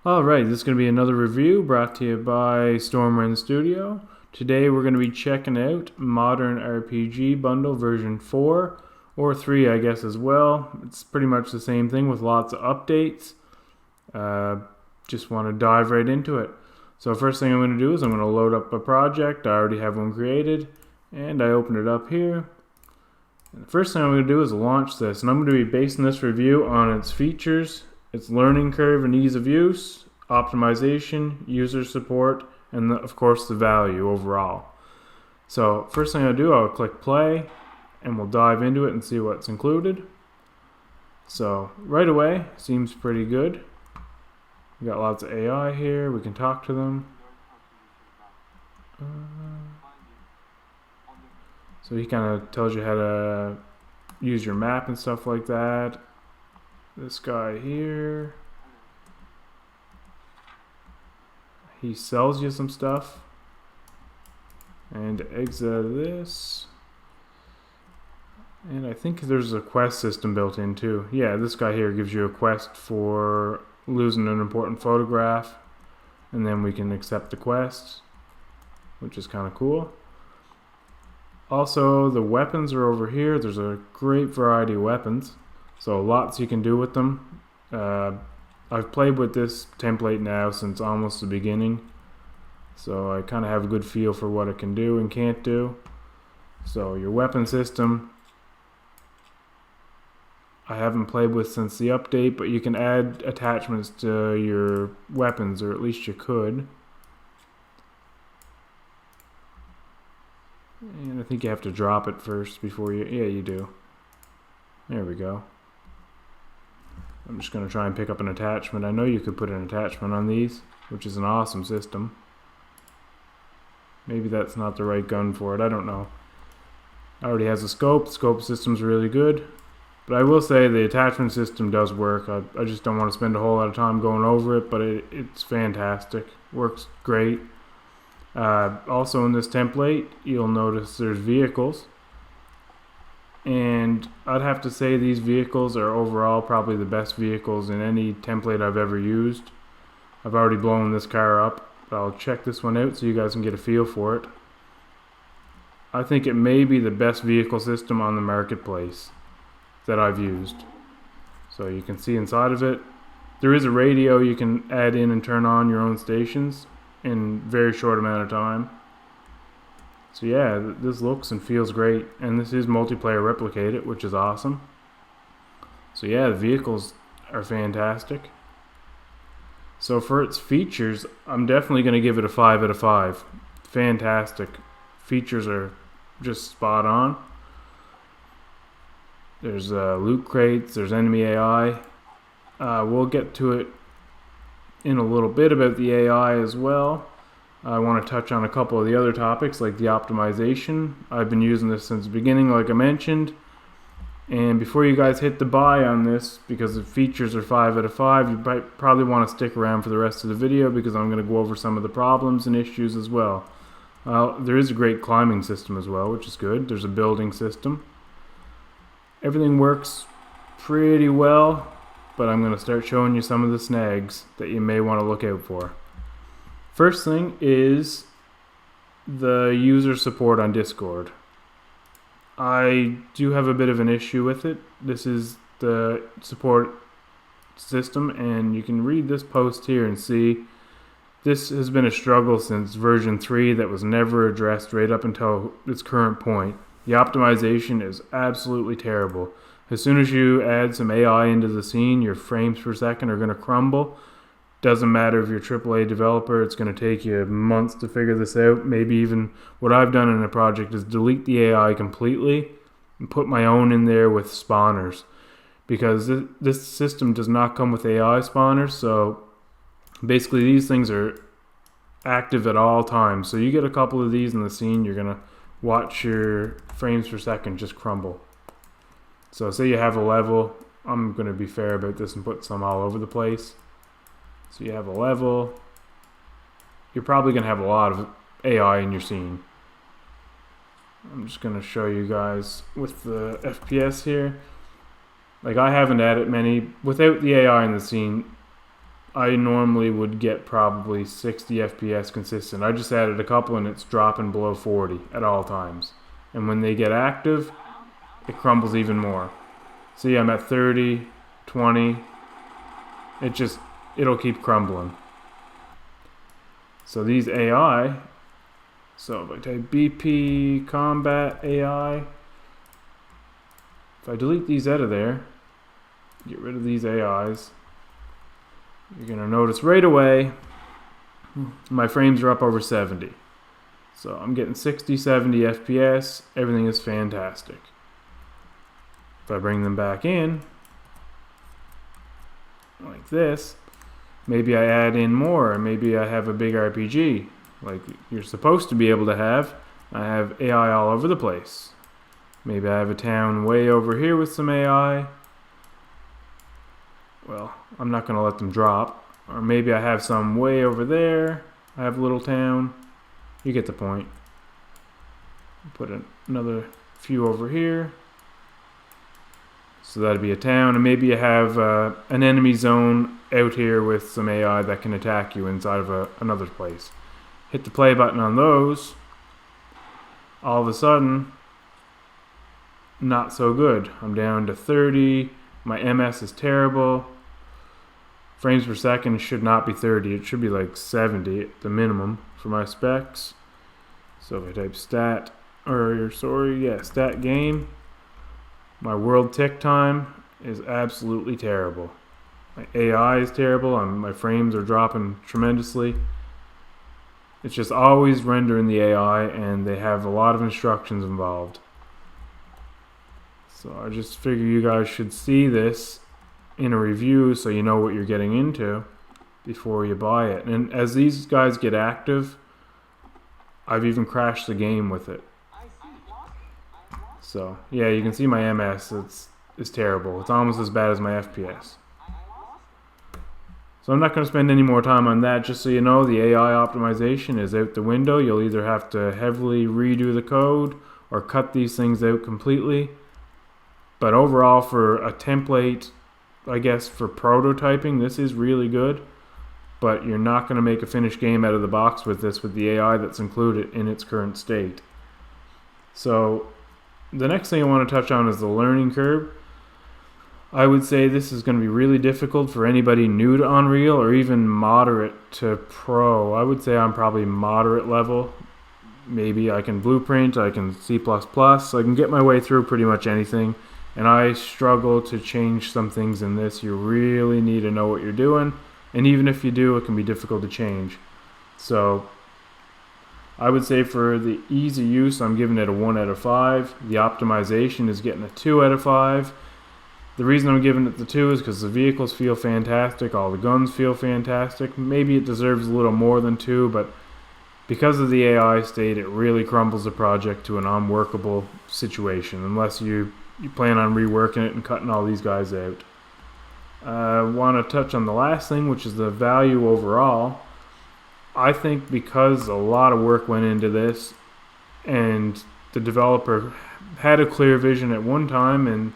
Alright, this is going to be another review brought to you by Stormwind Studio. Today we're going to be checking out Modern RPG Bundle version 4 or 3 I guess as well. It's pretty much the same thing with lots of updates. Just want to dive right into it. So first thing I'm going to do is I'm going to load up a project. I already have one created and I open it up here. And the first thing I'm going to do is launch this, and I'm going to be basing this review on its features, its learning curve and ease of use, optimization, user support, and of course the value overall. So first thing I'll do, I'll click play and we'll dive into it and see what's included. So right away, seems pretty good. We got lots of AI here, we can talk to them. So he kind of tells you how to use your map and stuff like that. This guy here, he sells you some stuff. And exit this. And I think there's a quest system built in too. Yeah, this guy here gives you a quest for losing an important photograph. And then we can accept the quest, which is kind of cool. Also, the weapons are over here. There's a great variety of weapons. So lots you can do with them. I've played with this template now since almost the beginning. So I kind of have a good feel for what it can do and can't do. So your weapon system, I haven't played with since the update, but you can add attachments to your weapons, or at least you could. And I think you have to drop it first before you, yeah, you do. There we go. I'm just going to try and pick up an attachment. I know you could put an attachment on these, which is an awesome system. Maybe that's not the right gun for it, I don't know. It already has a scope. The scope system's really good. But I will say the attachment system does work. I just don't want to spend a whole lot of time going over it, but it's fantastic. Works great. Also in this template, you'll notice there's vehicles. And I'd have to say these vehicles are overall probably the best vehicles in any template I've ever used. I've already blown this car up, but I'll check this one out so you guys can get a feel for it. I think it may be the best vehicle system on the marketplace that I've used. So you can see inside of it, there is a radio you can add in and turn on your own stations in a very short amount of time. So yeah, this looks and feels great, and this is multiplayer replicated, which is awesome. So yeah, the vehicles are fantastic. So for its features, I'm definitely going to give it a 5 out of 5. Fantastic. Features are just spot on. There's loot crates, there's enemy AI. We'll get to it in a little bit about the AI as well. I want to touch on a couple of the other topics like the optimization. I've been using this since the beginning, like I mentioned. And before you guys hit the buy on this, because the features are 5 out of 5, you probably want to stick around for the rest of the video because I'm going to go over some of the problems and issues as well. There is a great climbing system as well, which is good. There's a building system. Everything works pretty well, but I'm going to start showing you some of the snags that you may want to look out for. First thing is the user support on Discord. I do have a bit of an issue with it. This is the support system, and you can read this post here and see this has been a struggle since version 3 that was never addressed right up until its current point. The optimization is absolutely terrible. As soon as you add some AI into the scene, your frames per second are going to crumble. Doesn't matter if you're a AAA developer, it's going to take you months to figure this out. Maybe even what I've done in a project is delete the AI completely and put my own in there with spawners. Because this system does not come with AI spawners, so basically these things are active at all times. So you get a couple of these in the scene, you're going to watch your frames per second just crumble. So say you have a level, I'm going to be fair about this and put some all over the place. So you have a level, you're probably going to have a lot of AI in your scene. I'm just going to show you guys with the FPS here. Like I haven't added many, without the AI in the scene, I normally would get probably 60 FPS consistent. I just added a couple and it's dropping below 40 at all times. And when they get active, it crumbles even more. See, I'm at 30, 20. It'll keep crumbling. So these AI, so if I type BP Combat AI, if I delete these out of there, get rid of these AIs, you're going to notice right away my frames are up over 70. So I'm getting 60, 70 FPS. Everything is fantastic. If I bring them back in, like this, maybe I add in more. Maybe I have a big RPG, like you're supposed to be able to have. I have AI all over the place. Maybe I have a town way over here with some AI. Well, I'm not going to let them drop. Or maybe I have some way over there. I have a little town. You get the point. Put another few over here. So that'd be a town. And maybe you have an enemy zone out here with some AI that can attack you inside of another place. Hit the play button on those. All of a sudden, not so good. I'm down to 30. My MS is terrible. Frames per second should not be 30. It should be like 70 at the minimum for my specs. So if I type stat game, my world tick time is absolutely terrible. My AI is terrible. My frames are dropping tremendously. It's just always rendering the AI, and they have a lot of instructions involved. So I just figure you guys should see this in a review so you know what you're getting into before you buy it. And as these guys get active, I've even crashed the game with it. So yeah, you can see my MS. It's terrible. It's almost as bad as my FPS. So I'm not going to spend any more time on that. Just so you know, the AI optimization is out the window. You'll either have to heavily redo the code or cut these things out completely. But overall, for a template, I guess for prototyping, this is really good. But you're not going to make a finished game out of the box with this, with the AI that's included in its current state. So the next thing I want to touch on is the learning curve. I would say this is going to be really difficult for anybody new to Unreal or even moderate to pro. I would say I'm probably moderate level. Maybe I can Blueprint, I can C++, I can get my way through pretty much anything. And I struggle to change some things in this. You really need to know what you're doing. And even if you do, it can be difficult to change. So I would say for the easy use, I'm giving it a 1 out of 5. The optimization is getting a 2 out of 5. The reason I'm giving it the 2 is because the vehicles feel fantastic. All the guns feel fantastic. Maybe it deserves a little more than 2, but because of the AI state, it really crumbles the project to an unworkable situation unless you plan on reworking it and cutting all these guys out. I want to touch on the last thing, which is the value overall. I think because a lot of work went into this and the developer had a clear vision at one time, and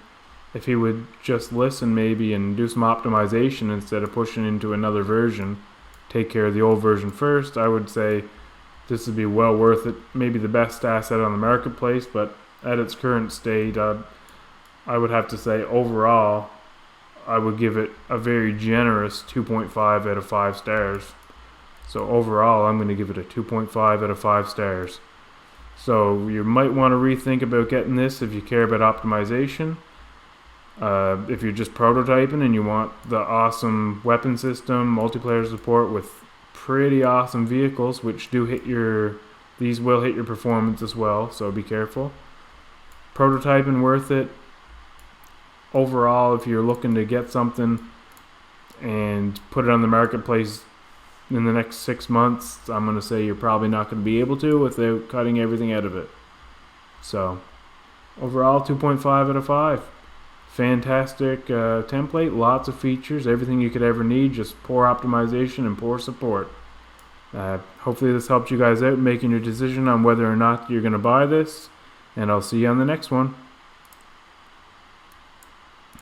if he would just listen maybe and do some optimization instead of pushing into another version, take care of the old version first, I would say this would be well worth it. Maybe the best asset on the marketplace, but at its current state, I would have to say overall, I would give it a very generous 2.5 out of 5 stars. So overall, I'm going to give it a 2.5 out of 5 stars. So you might want to rethink about getting this if you care about optimization. If you're just prototyping and you want the awesome weapon system, multiplayer support with pretty awesome vehicles, which these will hit your performance as well, so be careful. Prototyping worth it. Overall, if you're looking to get something and put it on the marketplace in the next 6 months, I'm going to say you're probably not going to be able to without cutting everything out of it. So, overall, 2.5 out of 5. Fantastic template, lots of features, everything you could ever need, just poor optimization and poor support. Hopefully this helped you guys out making your decision on whether or not you're going to buy this, and I'll see you on the next one.